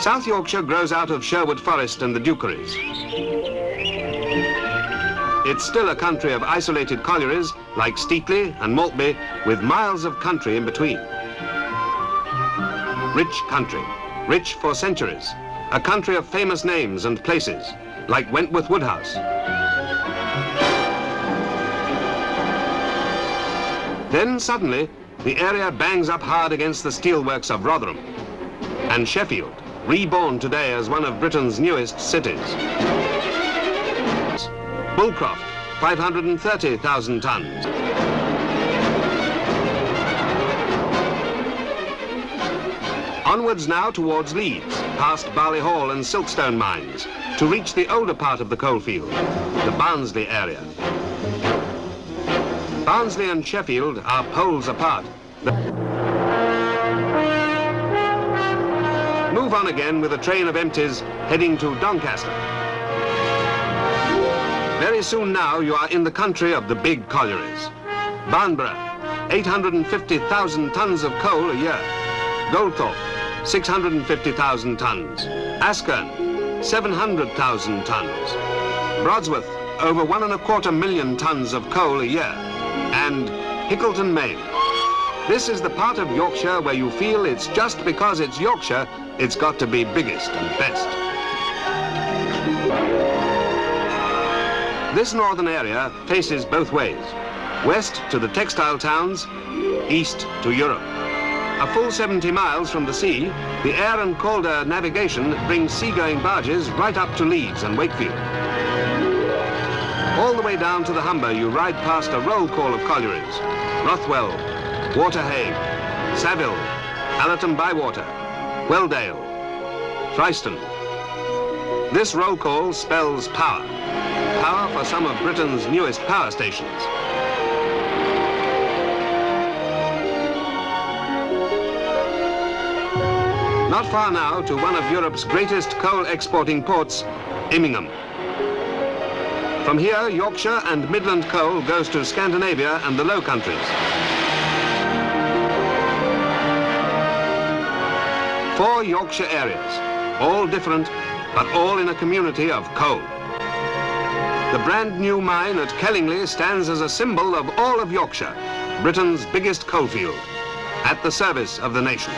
South Yorkshire grows out of Sherwood Forest and the Dukeries. It's still a country of isolated collieries like Steatley and Maltby, with miles of country in between. Rich country, rich for centuries, a country of famous names and places, like Wentworth Woodhouse. Then suddenly, the area bangs up hard against the steelworks of Rotherham, and Sheffield, reborn today as one of Britain's newest cities. Bullcroft, 530,000 tons. Onwards now towards Leeds, past Barley Hall and Silkstone mines, to reach the older part of the coalfield, the Barnsley area. Barnsley and Sheffield are poles apart. Move on again with a train of empties heading to Doncaster. Very soon now you are in the country of the big collieries. Barnborough, 850,000 tons of coal a year. Goldthorpe, 650,000 tons. Askern, 700,000 tons. Brodsworth, over 1.25 million tons of coal a year. And Hickleton, Maine. This is the part of Yorkshire where you feel it's just because it's Yorkshire, it's got to be biggest and best. This northern area faces both ways. West to the textile towns, east to Europe. A full 70 miles from the sea, the Air and Calder navigation brings seagoing barges right up to Leeds and Wakefield. All the way down to the Humber, you ride past a roll call of collieries. Rothwell, Waterhague, Saville, Allerton Bywater, Welldale, Fryston. This roll call spells power. Power for some of Britain's newest power stations. Not far now to one of Europe's greatest coal exporting ports, Immingham. From here, Yorkshire and Midland coal goes to Scandinavia and the Low Countries. 4 Yorkshire areas, all different, but all in a community of coal. The brand new mine at Kellingley stands as a symbol of all of Yorkshire, Britain's biggest coalfield, at the service of the nation.